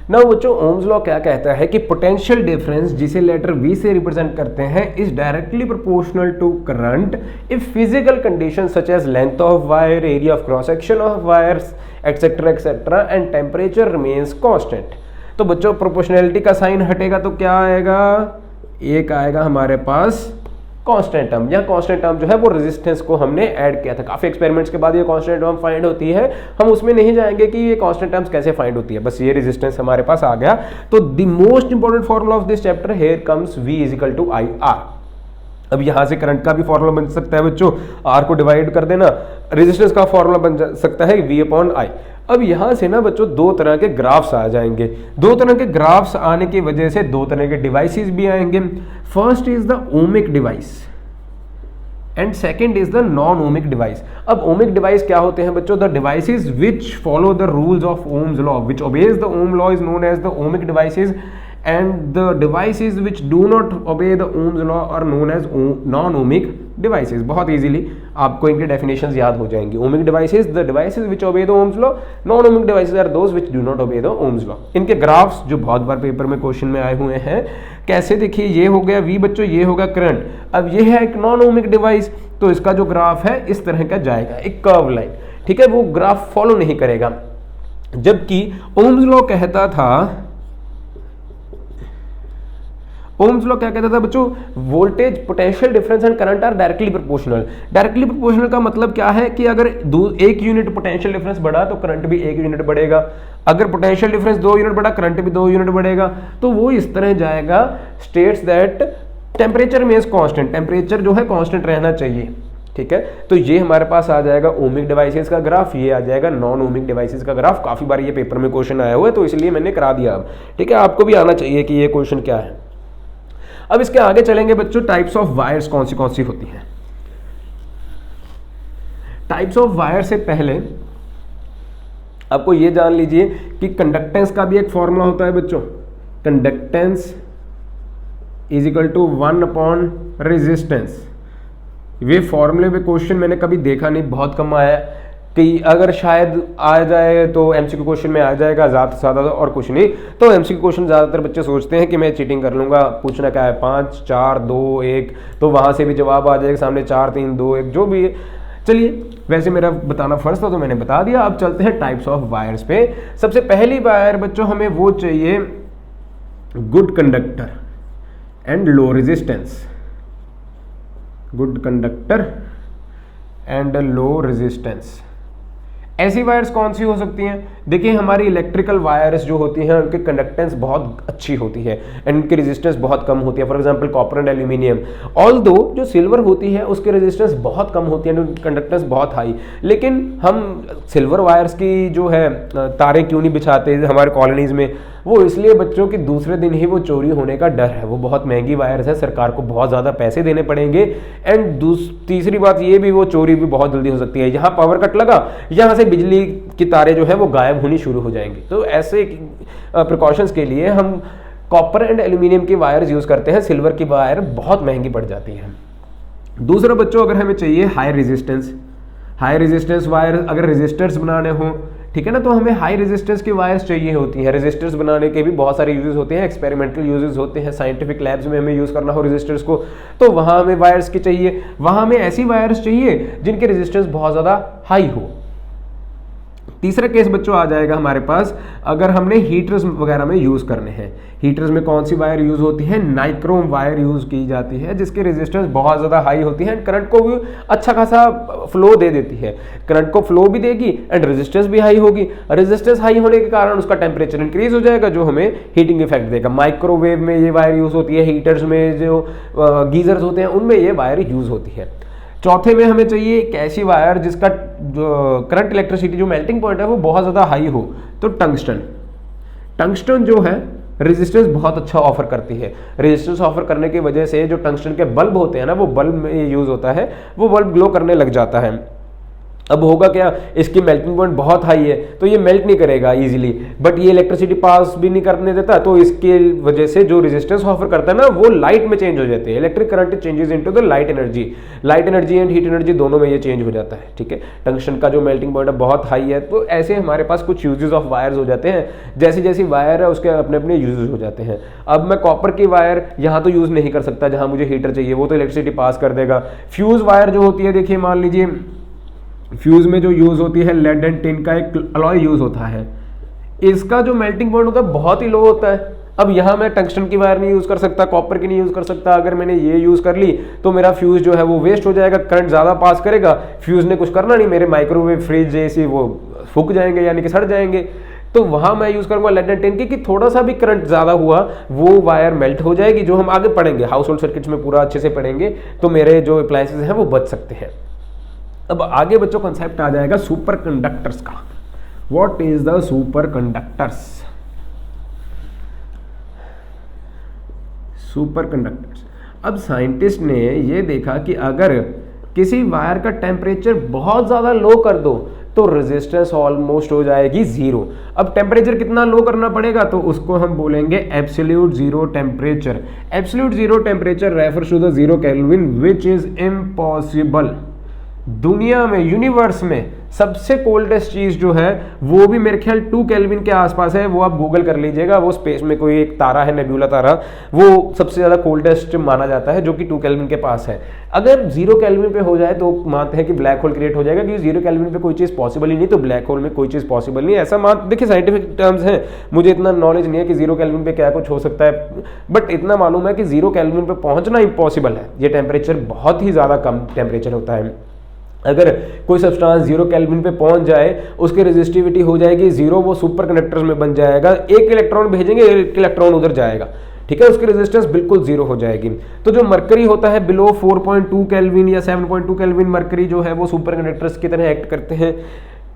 Now बच्चों Ohm's law क्या कहता है कि potential difference, जिसे लेटर V से रिप्रेजेंट करते हैं, is directly proportional to current if physical conditions such as length of wire, area of cross section of wires, etc. and temperature remains constant. तो बच्चों प्रोपोर्शनैलिटी का साइन हटेगा तो क्या आएगा, एक आएगा हमारे पास कांस्टेंट टर्म। यह कांस्टेंट टर्म जो है वो रेजिस्टेंस को हमने ऐड किया था। काफी एक्सपेरिमेंट्स के बाद ये कांस्टेंट टर्म फाइंड होती है। हम उसमें नहीं जाएंगे कि ये कांस्टेंट टर्म्स कैसे फाइंड होती है, बस ये रेजिस्टेंस हमारे पास आ गया। तो the most important formula of this chapter here comes V = IR। अब यहां से करंट का भी फॉर्मूला बन सकता है बच्चों, R को डिवाइड कर देना, रेजिस्टेंस का फॉर्मूला बन सकता है V/I। अब यहां से ना बच्चों 2 तरह के ग्राफ्स आ जाएंगे। 2 तरह के ग्राफ्स आने की वजह से 2 तरह के डिवाइसेस भी आएंगे। First is the ohmic device and second is the non ohmic device. अब ओमिक डिवाइस क्या होते हैं बच्चों, the devices which follow the rules of Ohm's law, which obeys the Ohm law is known as the ohmic devices, and the devices which do not obey the Ohm's law are known as non-ohmic devices। बहुत इजीली आपको इनके डेफिनेशंस याद हो जाएंगी। Ohmic devices, the devices which obey the Ohm's law, non-ohmic devices are those which do not obey the Ohm's law। इनके ग्राफ्स जो बहुत बार पेपर में क्वेश्चन में आए हुए हैं, कैसे देखिए, ये हो गया V बच्चों, ये होगा करंट। अब ये है एक नॉन ओमिक डिवाइस, तो इसका जो ग्राफ है इस तरह का जाएगा, एक कर्व लाइन। ठीक है, वो ग्राफ फॉलो नहीं करेगा। जबकि ओम्स लॉ कहता था, ओम्स लॉ क्या कहता था बच्चों, voltage, potential difference and current are directly proportional. Directly proportional का मतलब क्या है कि अगर 1 यूनिट पोटेंशियल डिफरेंस बढ़ा तो करंट भी 1 यूनिट बढ़ेगा, अगर पोटेंशियल डिफरेंस 2 यूनिट बढ़ा करंट भी 2 यूनिट बढ़ेगा। तो वो इस तरह जाएगा, states that temperature means constant, temperature जो है कांस्टेंट रहना चाहिए। ठीक है, तो ये हमारे पास आ जाएगा ओमिक डिवाइसेस का ग्राफ, ये आ जाएगा नॉन ओमिक डिवाइसेस का ग्राफ। काफी बार ये पेपर में क्वेश्चन आया हुआ है, तो इसलिए मैंने करा दिया। अब ठीक है, आपको भी आना चाहिए कि ये क्वेश्चन क्या है। अब इसके आगे चलेंगे बच्चों, टाइप्स ऑफ वायर्स कौन सी होती हैं। टाइप्स ऑफ वायर से पहले आपको ये जान लीजिए कि कंडक्टेंस का भी एक फॉर्मूला होता है बच्चों। कंडक्टेंस इज इक्वल टू 1/रेजिस्टेंस। ये फॉर्मूले पे क्वेश्चन मैंने कभी देखा नहीं, बहुत कम आया कि अगर शायद आ जाए तो एमसीक्यू क्वेश्चन में आ जाएगा, ज़्यादा से ज़्यादा और कुछ नहीं। तो एमसीक्यू क्वेश्चन ज़्यादातर बच्चे सोचते हैं कि मैं चीटिंग कर लूँगा, पूछना क्या है 5 4 2 1, तो वहाँ से भी जवाब आ जाएगा सामने 4 3 2 1 जो भी है। चलिए, वैसे मेरा बताना फर्ज था तो मैंने बता दिया। अब चलते हैं टाइप्स ऑफ वायर्स पे। सबसे पहली वायर बच्चों हमें वो चाहिए good conductor and low resistance. Good conductor and low resistance. ऐसी वायर्स कौन सी हो सकती हैं? देखिए हमारी इलेक्ट्रिकल वायर्स जो होती हैं उनकी कंडक्टेंस बहुत अच्छी होती है एंड उनकी रेजिस्टेंस बहुत कम होती है। For example copper and aluminium, although जो सिल्वर होती है उसकी रेजिस्टेंस बहुत कम होती है, उनकी कंडक्टेंस बहुत हाई। लेकिन हम सिल्वर वायर्स की जो है तारें क्यों नहीं बिछाते हमारे कॉलोनीज में? वो इसलिए बच्चों की दूसरे दिन ही वो चोरी होने का डर है। वो बहुत महंगी वायर्स है, सरकार को बहुत ज़्यादा पैसे देने पड़ेंगे एंड तीसरी बात ये भी, वो चोरी भी बहुत जल्दी हो सकती है। यहाँ पावर कट लगा, यहाँ से बिजली की तारें जो है वो गायब होनी शुरू हो जाएंगी। तो ऐसे प्रिकॉशंस के लिए हम कॉपर एंड एल्यूमिनियम की वायर्स यूज़ करते हैं, सिल्वर की वायर बहुत महंगी पड़ जाती है। दूसरा बच्चों, अगर हमें चाहिए हाई रेजिस्टेंस वायर, अगर रेजिस्टर्स बनाने हो, ठीक है ना, तो हमें हाई रेजिस्टेंस की वायर्स चाहिए होती हैं। रेजिस्टर्स बनाने के भी बहुत सारे यूजेस होते हैं, एक्सपेरिमेंटल यूजेस होते हैं, साइंटिफिक लैब्स में हमें यूज़ करना हो रेजिस्टर्स को, तो वहाँ हमें वायर्स की चाहिए। वहाँ हमें ऐसी वायर्स चाहिए जिनके रेजिस्टेंस बहुत ज़्यादा हाई हो। तीसरा केस बच्चों आ जाएगा हमारे पास, अगर हमने हीटर्स वगैरह में यूज़ करने हैं। हीटर्स में कौन सी वायर यूज़ होती है? नाइक्रोम वायर यूज़ की जाती है, जिसकी रेजिस्टेंस बहुत ज़्यादा हाई होती है एंड करंट को भी अच्छा खासा फ्लो दे देती है। करंट को फ्लो भी देगी एंड रेजिस्टेंस भी हाई होगी। रेजिस्टेंस हाई होने के कारण उसका टेम्परेचर इंक्रीज हो जाएगा, जो हमें हीटिंग इफेक्ट देगा। माइक्रोवेव में ये वायर यूज़ होती है, हीटर्स में जो गीजर्स होते हैं उनमें ये वायर यूज़ होती है। चौथे में हमें चाहिए एक ऐसी वायर जिसका जो करंट इलेक्ट्रिसिटी जो मेल्टिंग पॉइंट है वो बहुत ज़्यादा हाई हो, तो टंगस्टन जो है रेजिस्टेंस बहुत अच्छा ऑफर करती है। रेजिस्टेंस ऑफर करने की वजह से जो टंगस्टन के बल्ब होते हैं ना, वो बल्ब में यूज़ होता है, वो बल्ब ग्लो करने लग जाता है। अब होगा क्या, इसकी मेल्टिंग पॉइंट बहुत हाई है तो ये मेल्ट नहीं करेगा इजीली, बट ये इलेक्ट्रिसिटी पास भी नहीं करने देता, तो इसके वजह से जो रेजिस्टेंस ऑफर करता है ना वो लाइट में चेंज हो जाते हैं। Electric current changes into the light energy and heat energy दोनों में ये चेंज हो जाता है। ठीक है, टंगस्टन का जो मेल्टिंग पॉइंट है बहुत हाई है, तो ऐसे हमारे पास कुछ यूजेस ऑफ वायर्स हो जाते हैं। जैसी जैसी वायर है उसके अपने अपने यूजेस हो जाते हैं। अब मैं कॉपर की वायर यहाँ तो यूज नहीं कर सकता, जहाँ मुझे हीटर चाहिए वो तो इलेक्ट्रिसिटी पास कर देगा। फ्यूज वायर जो होती है, देखिए मान लीजिए फ्यूज में जो यूज होती है लेड एंड टिन का एक अलॉय यूज होता है, इसका जो मेल्टिंग पॉइंट होता है बहुत ही लो होता है। अब यहाँ मैं टंगस्टन की वायर नहीं यूज कर सकता, कॉपर की नहीं यूज कर सकता। अगर मैंने ये यूज कर ली तो मेरा फ्यूज जो है वो वेस्ट हो जाएगा, करंट ज्यादा पास करेगा, फ्यूज ने कुछ करना नहीं, मेरे माइक्रोवेव फ्रिज जैसी वो फूक जाएंगे यानी कि सड़ जाएंगे। तो वहां मैं यूज करूंगा लेड एंड टिन की, कि थोड़ा सा भी करंट ज्यादा हुआ वो वायर मेल्ट हो जाएगी, जो हम आगे पढ़ेंगे हाउस होल्ड सर्किट्स में पूरा अच्छे से पढ़ेंगे, तो मेरे जो अप्लायंसेस हैं वो बच सकते हैं। अब आगे बच्चों कॉन्सेप्ट आ जाएगा सुपर कंडक्टर्स का। What is the super conductors? Super conductors, अब साइंटिस्ट ने ये देखा कि अगर किसी वायर का टेम्परेचर बहुत ज़्यादा लो कर दो तो रेजिस्टेंस ऑलमोस्ट हो जाएगी जीरो। अब टेम्परेचर कितना लो करना पड़ेगा, तो उसको हम बोलेंगे absolute zero temperature. Absolute zero temperature refers to the zero kelvin which is impossible. दुनिया में, यूनिवर्स में सबसे कोल्डेस्ट चीज जो है वो भी मेरे ख्याल 2 केल्विन के आसपास है। वो आप गूगल कर लीजिएगा, वो स्पेस में कोई एक तारा है, नेब्यूला तारा, वो सबसे ज्यादा कोल्डेस्ट माना जाता है, जो कि 2 केल्विन के पास है। अगर 0 केल्विन पे हो जाए तो मानते हैं कि ब्लैक होल क्रिएट हो जाएगा, क्योंकि 0 केल्विन पे कोई चीज पॉसिबल ही नहीं, तो ब्लैक होल में कोई चीज पॉसिबल नहीं, ऐसा मान। देखिए साइंटिफिक टर्म्स हैं, मुझे इतना नॉलेज नहीं है कि 0 केल्विन पे क्या कुछ हो सकता है, बट इतना मालूम है कि 0 केल्विन पे पहुंचना इम्पॉसिबल है। ये टेम्परेचर बहुत ही ज्यादा कम टेम्परेचर होता है। अगर कोई सब्सटेंस 0 केल्विन पे पहुंच जाए, उसकी रेजिस्टिविटी हो जाएगी 0, वो सुपर कंडक्टर्स में बन जाएगा। एक इलेक्ट्रॉन भेजेंगे, एक इलेक्ट्रॉन उधर जाएगा, ठीक है, उसकी रेजिस्टेंस बिल्कुल 0 हो जाएगी। तो जो मरकरी होता है बिलो 4.2 केल्विन या 7.2 केल्विन मरकरी जो है वो सुपर कंडक्टर्स की तरह एक्ट करते हैं,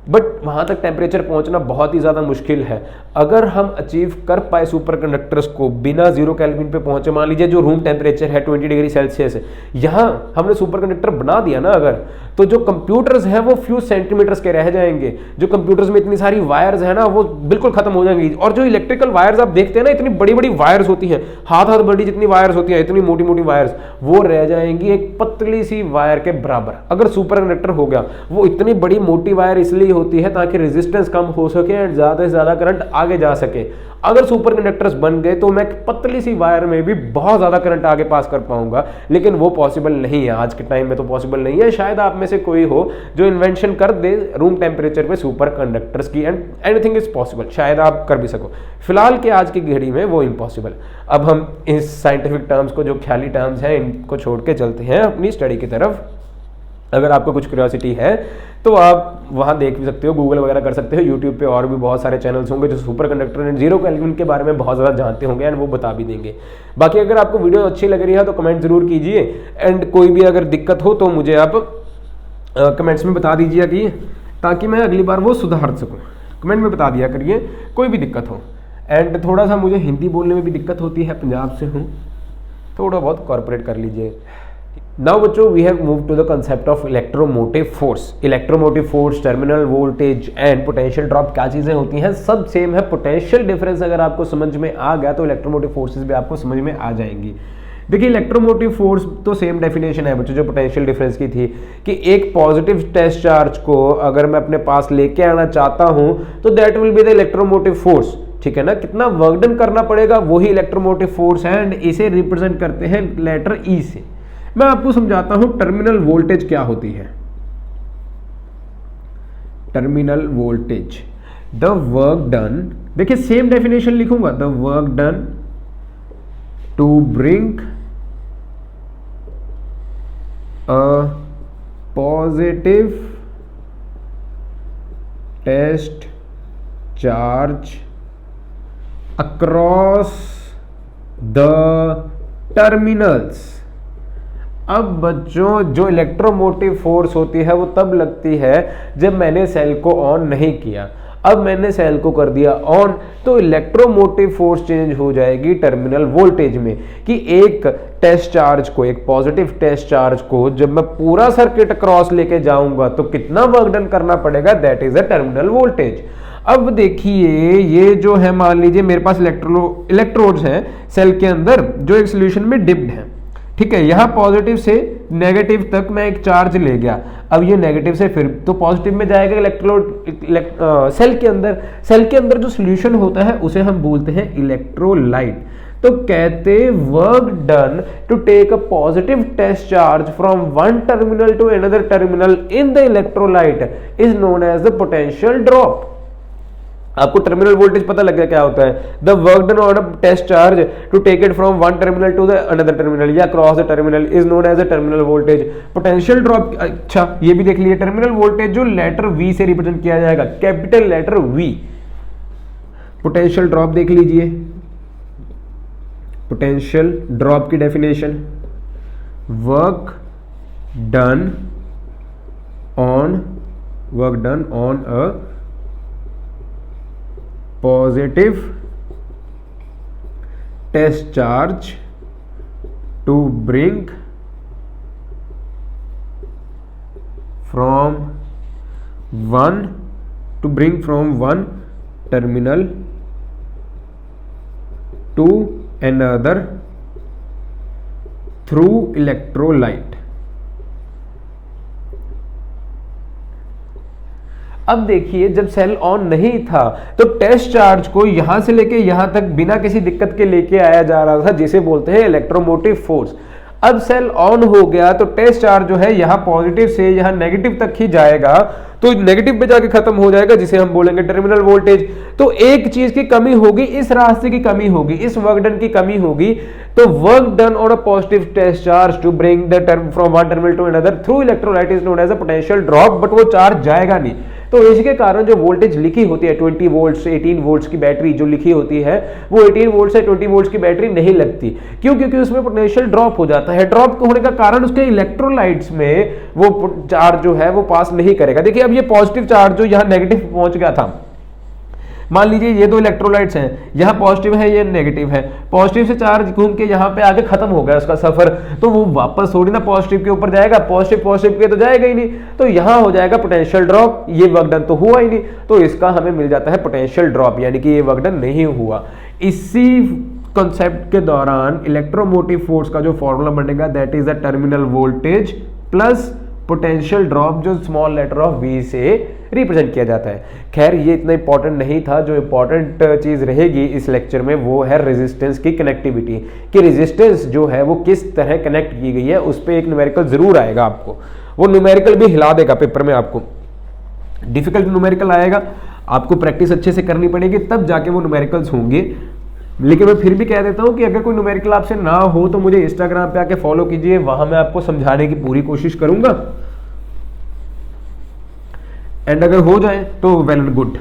बट वहां तक टेम्परेचर पहुंचना बहुत ही ज़्यादा मुश्किल है। अगर हम अचीव कर पाए सुपर कंडक्टर्स को बिना 0 केल्विन पे पहुंचे, मान लीजिए जो रूम टेम्परेचर है 20 डिग्री सेल्सियस, यहाँ हमने सुपर कंडक्टर बना दिया ना अगर, तो जो कंप्यूटर्स हैं वो फ्यू सेंटीमीटर्स के रह जाएंगे। जो कंप्यूटर्स में इतनी सारी वायर्स है ना वो बिल्कुल खत्म हो जाएंगी। और जो इलेक्ट्रिकल वायर्स आप देखते हैं ना, इतनी बड़ी बड़ी वायर्स होती हैं, हाथ बड़ी जितनी वायर्स होती है, इतनी मोटी मोटी वायर्स, वो रह जाएंगी एक पतली सी वायर के बराबर। अगर सुपर कंडक्टर हो गया, वो इतनी बड़ी मोटी वायर इसलिए होती है ताकि रेजिस्टेंस कम हो सके एंड ज्यादा से ज्यादा करंट आगे जा सके। अगर सुपर कंडक्टर्स बन गए तो मैं पतली सी वायर में भी बहुत ज्यादा करंट आगे पास कर पाऊंगा, लेकिन वो पॉसिबल नहीं है आज के टाइम में, तो पॉसिबल नहीं है। शायद आप में से कोई हो जो इन्वेंशन कर दे रूम टेम्परेचर पे सुपर कंडक्टर्स की, एंड एनीथिंग इज पॉसिबल, शायद आप कर भी सको। फिलहाल के आज की घड़ी में वो इम्पॉसिबल। अब हम इस साइंटिफिक टर्म्स को, जो ख्याली टर्म्स हैं, इनको छोड़ के चलते हैं अपनी स्टडी की तरफ। अगर आपको कुछ क्यूरियोसिटी है तो आप वहाँ देख भी सकते हो, गूगल वगैरह कर सकते हो, यूट्यूब पे और भी बहुत सारे चैनल्स होंगे जो super conductor and zero kelvin के बारे में बहुत ज़्यादा जानते होंगे एंड वो बता भी देंगे। बाकी अगर आपको वीडियो अच्छी लग रही है तो कमेंट जरूर कीजिए एंड कोई भी अगर दिक्कत हो तो मुझे आप कमेंट्स में बता दीजिए कि ताकि मैं अगली बार वो सुधार सकूँ। कमेंट में बता दिया करिए कोई भी दिक्कत हो। एंड थोड़ा सा मुझे हिंदी बोलने में भी दिक्कत होती है, पंजाब से हूँ, थोड़ा बहुत कॉर्पोरेट कर लीजिए। नाउ बच्चों we have move to the concept of electromotive force. Electromotive force, terminal voltage and potential drop क्या चीज़ें होती हैं, सब सेम है। पोटेंशियल डिफरेंस अगर आपको समझ में आ गया तो इलेक्ट्रोमोटिव फोर्सेस भी आपको समझ में आ जाएंगी। देखिए इलेक्ट्रोमोटिव फोर्स तो सेम डेफिनेशन है बच्चों जो पोटेंशियल डिफरेंस की थी कि एक पॉजिटिव टेस्ट चार्ज को अगर मैं अपने पास लेके आना चाहता हूं तो that will be the electromotive force. ठीक है ना, कितना वर्क डन करना पड़ेगा वही इलेक्ट्रोमोटिव फोर्स है एंड इसे रिप्रेजेंट करते हैं लेटर ई से। मैं आपको समझाता हूं टर्मिनल वोल्टेज क्या होती है। Terminal voltage, the work done, देखिए सेम डेफिनेशन लिखूंगा, the work done to bring a positive test charge across the terminals। अब बच्चों जो इलेक्ट्रोमोटिव फोर्स होती है वो तब लगती है जब मैंने सेल को ऑन नहीं किया। अब मैंने सेल को कर दिया ऑन तो इलेक्ट्रोमोटिव फोर्स चेंज हो जाएगी टर्मिनल वोल्टेज में कि एक टेस्ट चार्ज को, एक पॉजिटिव टेस्ट चार्ज को जब मैं पूरा सर्किट क्रॉस लेके जाऊंगा तो कितना वर्क डन करना पड़ेगा, that is a terminal voltage. अब देखिए ये जो है, मान लीजिए मेरे पास इलेक्ट्रोड्स हैं सेल के अंदर जो एक सोल्यूशन में डिप्ड है। ठीक है, यहां पॉजिटिव से नेगेटिव तक मैं एक चार्ज ले गया। अब ये नेगेटिव से फिर तो पॉजिटिव में जाएगा इलेक्ट्रोड सेल के अंदर। सेल के अंदर जो सॉल्यूशन होता है उसे हम बोलते हैं इलेक्ट्रोलाइट। तो कहते work done to take a positive test charge from one terminal to another terminal in the electrolyte is known as the potential drop. आपको टर्मिनल वोल्टेज पता लग गया क्या होता है, the work done on a test charge to take it from one terminal to the another terminal या cross the terminal is known as a terminal voltage. Potential drop, अच्छा ये भी देख लीजिए, टर्मिनल वोल्टेज जो लेटर वी से रिप्रेजेंट किया जाएगा, capital letter V. Potential drop देख लीजिए, पोटेंशियल ड्रॉप की definition, work done on a positive test charge to bring from one terminal to another through electrolyte। अब देखिए जब सेल ऑन नहीं था तो टेस्ट चार्ज को यहां से लेके यहां तक बिना किसी दिक्कत के लेके आया जा रहा था, जिसे बोलते हैं इलेक्ट्रोमोटिव फोर्स। अब सेल ऑन हो गया तो टेस्ट चार्ज जो है यहां पॉजिटिव से यहां नेगेटिव तक ही जाएगा, तो नेगेटिव पे जाके खत्म हो जाएगा, जिसे हम बोलेंगे टर्मिनल वोल्टेज। तो एक चीज की कमी होगी, इस रास्ते की कमी होगी, इस वर्क डन की कमी होगी। तो work done on a positive test charge to bring the term from one terminal to another through electrolyte is known as a potential drop, but वो चार्ज जाएगा नहीं। तो इसके कारण जो वोल्टेज लिखी होती है 20 वोल्ट से 18 वोल्ट्स की बैटरी जो लिखी होती है वो 18 वोल्ट से 20 वोल्ट्स की बैटरी नहीं लगती। क्यों? क्योंकि उसमें पोटेंशियल ड्रॉप हो जाता है। ड्रॉप होने का कारण उसके इलेक्ट्रोलाइट्स में वो चार्ज जो है वो पास नहीं करेगा। देखिए अब ये पॉजिटिव चार्ज जो यहाँ नेगेटिव पहुंच गया था, मान लीजिए ये दो इलेक्ट्रोलाइट्स हैं, यहाँ पॉजिटिव है ये नेगेटिव है, पॉजिटिव से चार्ज घूम के यहाँ पे आगे खत्म हो गया उसका सफर, तो वो वापस थोड़ी ना पॉजिटिव के ऊपर जाएगा, पॉजिटिव के तो जाएगा ही नहीं, तो यहाँ हो जाएगा पोटेंशियल ड्रॉप। ये वर्क डन तो हुआ ही नहीं, तो इसका हमें मिल जाता है पोटेंशियल ड्रॉप, यानी कि ये वर्क डन नहीं हुआ। इसी कॉन्सेप्ट के दौरान इलेक्ट्रोमोटिव फोर्स का जो फॉर्मूला बनेगा that is the terminal voltage plus potential drop जो स्मॉल लेटर ऑफ वी से रिप्रेजेंट किया जाता है। खैर ये इतना इंपॉर्टेंट नहीं था, जो इंपॉर्टेंट चीज रहेगी इस लेक्चर में वो है रेजिस्टेंस की कनेक्टिविटी, कि रेजिस्टेंस जो है वो किस तरह कनेक्ट की गई है, उस पर एक न्यूमेरिकल जरूर आएगा आपको, वो न्यूमेरिकल भी हिला देगा पेपर में, आपको डिफिकल्ट न्यूमेरिकल आएगा, आपको प्रैक्टिस अच्छे से करनी पड़ेगी तब जाके वो न्यूमेरिकल्स होंगे। लेकिन मैं फिर भी कह देता हूं कि अगर कोई न्यूमेरिकल आपसे ना हो तो मुझे इंस्टाग्राम पे आके फॉलो कीजिए, वहां मैं आपको समझाने की पूरी कोशिश करूंगा। एंड अगर हो जाए तो वेल एंड गुड,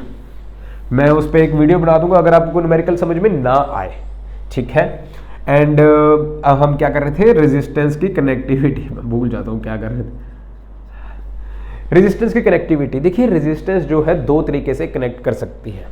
मैं उस पर एक वीडियो बना दूंगा अगर आपको न्यूमेरिकल समझ में ना आए, ठीक है। एंड अब हम क्या कर रहे थे, रेजिस्टेंस की कनेक्टिविटी, मैं भूल जाता हूँ क्या कर रहे थे, रेजिस्टेंस की कनेक्टिविटी। देखिए रेजिस्टेंस जो है दो तरीके से कनेक्ट कर सकती है।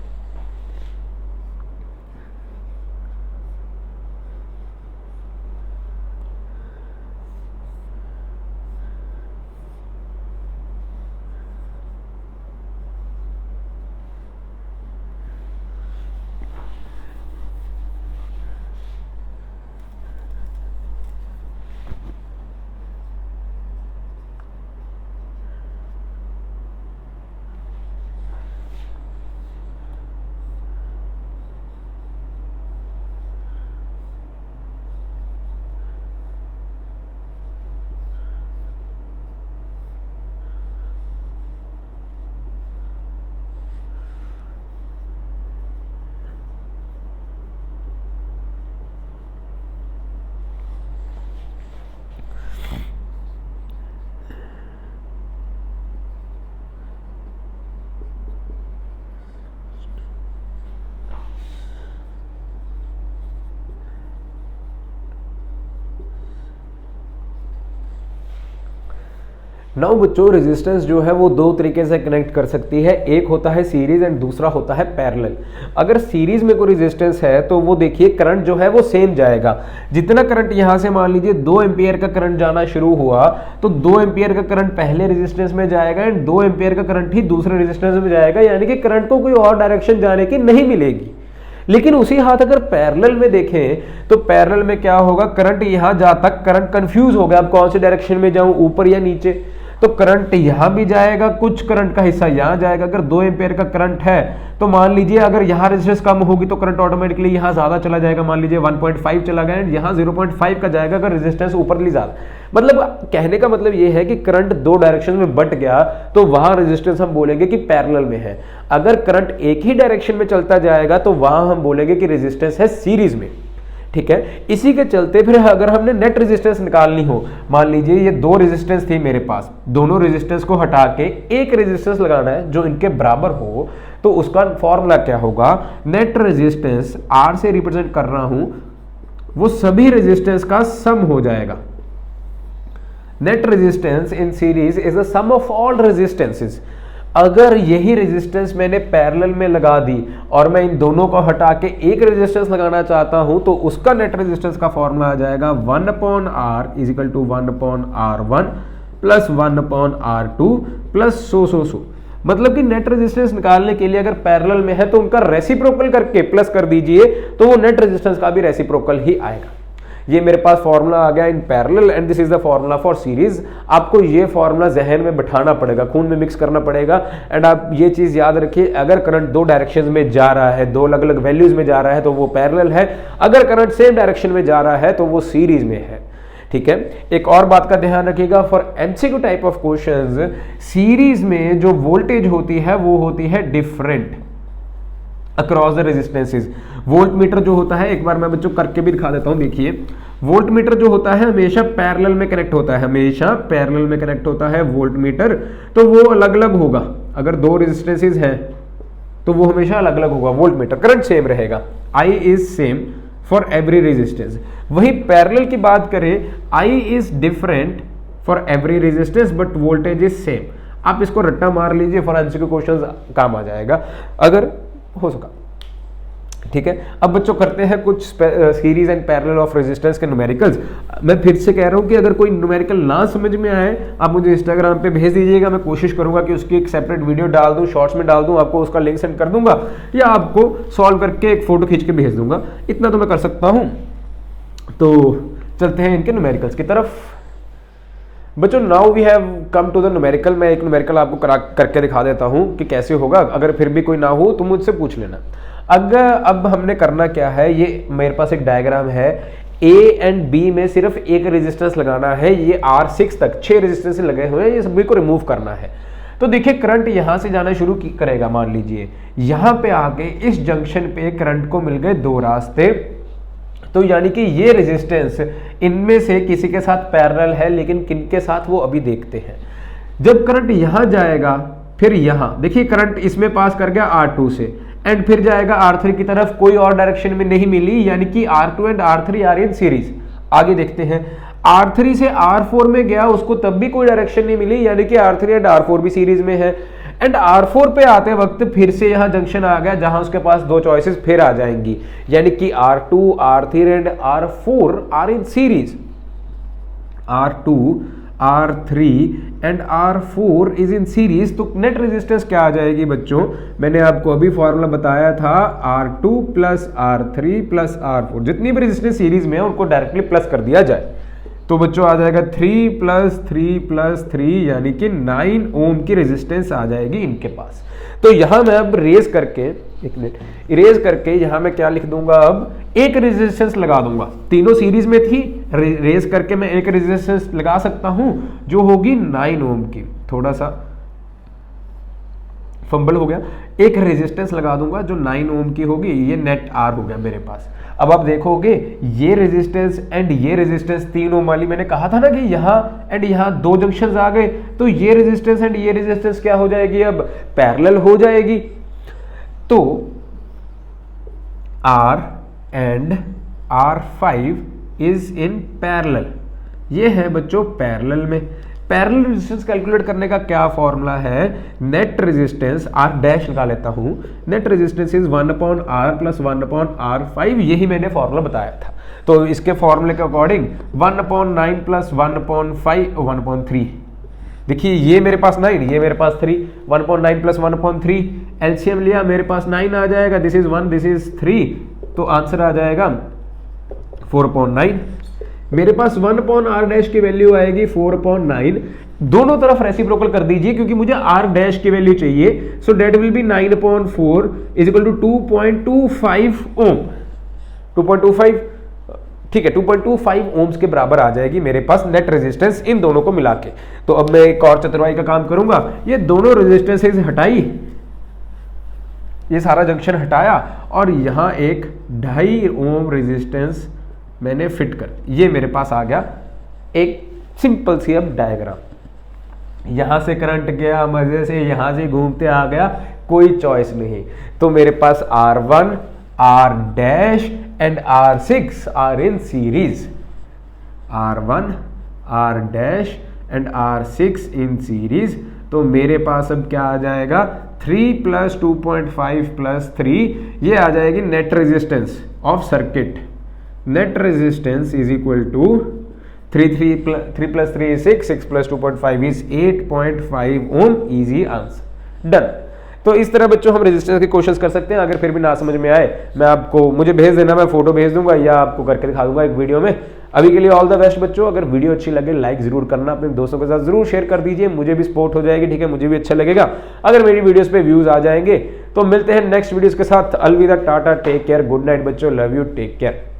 नाउ बच्चों रेजिस्टेंस जो है वो दो तरीके से कनेक्ट कर सकती है, एक होता है सीरीज एंड दूसरा होता है पैरेलल। अगर सीरीज में कोई रेजिस्टेंस है तो वो देखिए करंट जो है वो सेम जाएगा। जितना करंट यहां से मान लीजिए 2 एम्पियर का करंट जाना शुरू हुआ तो 2 एम्पियर का करंट पहले रेजिस्टेंस में जाएगा एंड 2 एम्पियर का करंट ही दूसरे रेजिस्टेंस में जाएगा, यानी कि करंट को कोई और डायरेक्शन जाने की नहीं मिलेगी। लेकिन उसी हाथ अगर पैरेलल में देखें तो पैरेलल में क्या होगा, करंट यहां जाता करंट कंफ्यूज हो गया, अब कौन से डायरेक्शन में जाऊं, ऊपर या नीचे, तो करंट यहां भी जाएगा, कुछ करंट का हिस्सा यहां जाएगा। अगर 2 एम्पियर का करंट है तो मान लीजिए अगर यहां रेजिस्टेंस कम होगी तो करंट ऑटोमेटिकली यहां ज्यादा चला जाएगा, मान लीजिए 1.5 चला गया एंड यहां 0.5 का जाएगा अगर रेजिस्टेंस ऊपरली ज्यादा। मतलब कहने का मतलब यह है कि करंट दो डायरेक्शन में बट गया तो वहां रेजिस्टेंस हम बोलेंगे कि पैरेलल में है। अगर करंट एक ही डायरेक्शन में चलता जाएगा तो वहां हम बोलेंगे कि रेजिस्टेंस है सीरीज में, ठीक है। इसी के चलते फिर अगर हमने नेट रेजिस्टेंस निकालनी हो, मान लीजिए ये दो रेजिस्टेंस थी मेरे पास, दोनों रेजिस्टेंस को हटा के एक रेजिस्टेंस लगाना है जो इनके बराबर हो, तो उसका फॉर्मूला क्या होगा, नेट रेजिस्टेंस आर से रिप्रेजेंट कर रहा हूं, वो सभी रेजिस्टेंस का सम हो जाएगा। Net resistance in series is the sum of all resistances. अगर यही रेजिस्टेंस मैंने पैरेलल में लगा दी और मैं इन दोनों को हटा के एक रेजिस्टेंस लगाना चाहता हूं तो उसका नेट रेजिस्टेंस का फॉर्मूला आ जाएगा 1/R is equal to 1/R1 plus 1/R2 plus so. मतलब कि नेट रेजिस्टेंस निकालने के लिए अगर पैरेलल में है तो उनका रेसिप्रोकल करके प्लस कर दीजिए तो वो नेट रेजिस्टेंस का भी रेसिप्रोकल ही आएगा। ये मेरे पास फॉर्मूला आ गया in parallel and this is the formula for series. आपको ये फॉर्मूला जहन में बिठाना पड़ेगा, खून में मिक्स करना पड़ेगा। एंड आप ये चीज याद रखिए, अगर करंट दो डायरेक्शन में जा रहा है, दो अलग अलग वैल्यूज में जा रहा है तो वो पैरेलल है, अगर करंट सेम डायरेक्शन में जा रहा है तो वो सीरीज में है, ठीक है। एक और बात का ध्यान रखिएगा, for MCQ type of questions series में जो वोल्टेज होती है वो होती है different across the resistances. Volt meter जो होता है, एक बार मैं बच्चों करके भी दिखा देता हूं, देखिए वोल्ट मीटर जो होता है हमेशा पैरेलल में कनेक्ट होता है, हमेशा पैरेलल में कनेक्ट होता है वोल्ट मीटर। तो वो अलग अलग होगा, अगर दो रेजिस्टेंसेस हैं तो वो हमेशा अलग अलग होगा। वोल्ट मीटर करंट सेम रहेगा, I is same for every resistance. वही पैरेलल की बात करें, I is different for every resistance but voltage is same. आप इसको रट्टा मार लीजिए, फॉर एमसीक्यू क्वेश्चंस काम आ जाएगा अगर हो सका, ठीक है। अब बच्चों करते हैं कुछ series and parallel of resistance के न्यूमेरिकल्स। मैं फिर से कह रहा हूं कि अगर कोई न्यूमेरिकल ना समझ में आए आप मुझे इंस्टाग्राम पे भेज दीजिएगा, मैं कोशिश करूंगा कि उसकी एक सेपरेट वीडियो डाल दूं, शॉर्ट्स में डाल दूं, आपको उसका लिंक सेंड कर दूंगा या आपको सॉल्व करके एक फोटो खींच के भेज दूंगा। इतना तो मैं कर सकता हूं। तो चलते हैं इनके न्यूमेरिकल्स की तरफ। बच्चों now we have come to the numerical. मैं एक न्यूमेरिकल आपको करके दिखा देता हूं कि कैसे होगा, अगर फिर भी कोई ना हो तो मुझसे पूछ लेना। अगर अब हमने करना क्या है, ये मेरे पास एक डायग्राम है, A एंड B में सिर्फ एक रेजिस्टेंस लगाना है, ये R6 तक 6 रेजिस्टेंस लगे हुए हैं, ये सभी को रिमूव करना है। तो देखिए करंट यहां से जाना शुरू करेगा, मान लीजिए यहां पे आके इस जंक्शन पे करंट को मिल गए दो रास्ते, तो यानी कि ये रेजिस्टेंस इनमें से किसी के साथ पैरेलल है, लेकिन किन के साथ वो अभी देखते हैं। जब करंट यहां जाएगा फिर यहाँ देखिए करंट इसमें पास कर गया R2 से, एंड फिर जाएगा R3 की तरफ, कोई और डायरेक्शन में नहीं मिली, यानी कि R2 and R3 are in series. आगे देखते हैं, R3 से R4 में गया, उसको तब भी कोई डायरेक्शन नहीं मिली, यानी कि R3 एंड R4 भी सीरीज में है। एंड R4 पे आते वक्त फिर से यहाँ जंक्शन आ गया, जहां उसके पास दो चॉइसेस फिर आ जाएंगी, यानी कि R2, R3 and R4 are in series. R2, R3 and R4 is in series. तो नेट रेजिस्टेंस क्या आ जाएगी बच्चों, मैंने आपको अभी फॉर्मूला बताया था, R2 plus R3 plus R4, जितनी भी रेजिस्टेंस सीरीज में है उनको डायरेक्टली प्लस कर दिया जाए, तो बच्चों आ जाएगा 3 प्लस 3 प्लस 3, यानी कि 9 ओम की रेजिस्टेंस आ जाएगी इनके पास। तो यहां मैं अब इरेज करके यहां मैं क्या लिख दूंगा, अब एक रेजिस्टेंस लगा दूंगा, तीनों सीरीज में थी, रेज करके मैं एक रेजिस्टेंस लगा सकता हूं जो होगी 9 ओम की। थोड़ा सा फंबल हो गया, एक रेजिस्टेंस लगा दूंगा जो 9 ओम की होगी, ये नेट आर हो गया मेरे पास। अब आप देखोगे ये रेजिस्टेंस एंड ये रेजिस्टेंस 3 ओम वाली, मैंने कहा था ना कि यहां एंड यहां दो जंक्शंस आ गए, तो ये रेजिस्टेंस एंड ये रेजिस्टेंस क्या हो जाएगी, अब पैरेलल हो जाएगी। तो R and R5 is in parallel, ये है बच्चों पैरेलल में। पैरेलल रेजिस्टेंस कैलकुलेट करने का क्या फॉर्मूला है, नेट रेजिस्टेंस R डैश निकाल लेता हूं, net resistance is 1/R plus 1/R5, यही मैंने फॉर्मूला बताया था। तो इसके फॉर्मूले के अकॉर्डिंग 1/9 प्लस 1/5 1/3, देखिए ये मेरे पास 9, ये मेरे पास 3, 1/9 प्लस 1/3, एलसीएम लिया, मेरे पास 9 आ जाएगा, दिस इज 1 दिस इज 3, तो आंसर आ जाएगा 4/9। मेरे पास 1/R डैश की वैल्यू आएगी 4/9, दोनों तरफ रेसिप्रोकल कर दीजिए क्योंकि मुझे R डैश की वैल्यू चाहिए, so that will be 9/4 is equal to 2.25 ohm, 2.25, ठीक है 2.25 ओम्स के बराबर आ जाएगी मेरे पास नेट रेजिस्टेंस इन दोनों को मिला के। तो अब मैं एक और चतुराई का काम करूंगा, ये दोनों रेजिस्टेंसेज हटाई, ये सारा जंक्शन हटाया और यहां एक 2.5 ओम रेजिस्टेंस मैंने फिट कर, ये मेरे पास आ गया एक सिंपल सी अब डायग्राम। यहां से करंट गया मजे से, यहां से घूमते आ गया, कोई चॉइस नहीं, तो मेरे पास R1 R dash and R6 are in series, R1 R dash and R6 in series. तो मेरे पास अब क्या आ जाएगा, 3 प्लस 2.5 प्लस 3, ये आ जाएगी net resistance of circuit. Net resistance is equal to 3 plus 3 is 6 plus 2.5 is 8.5 ohm, easy answer, done. तो इस तरह बच्चों हम रेजिस्टेंस के क्वेश्चंस कर सकते हैं। अगर फिर भी ना समझ में आए, मैं आपको, मुझे भेज देना, मैं फोटो भेज दूंगा या आपको करके दिखा दूंगा एक वीडियो में। अभी के लिए ऑल द बेस्ट बच्चों। अगर वीडियो अच्छी लगे लाइक जरूर करना, अपने दोस्तों के साथ जरूर शेयर कर दीजिए, मुझे भी सपोर्ट हो जाएगी, ठीक है, मुझे भी अच्छा लगेगा अगर मेरी वीडियोस पे व्यूज आ जाएंगे। तो मिलते हैं नेक्स्ट वीडियोस के साथ, अलविदा, टाटा, टेक केयर, गुड नाइट बच्चों, लव यू, टेक केयर।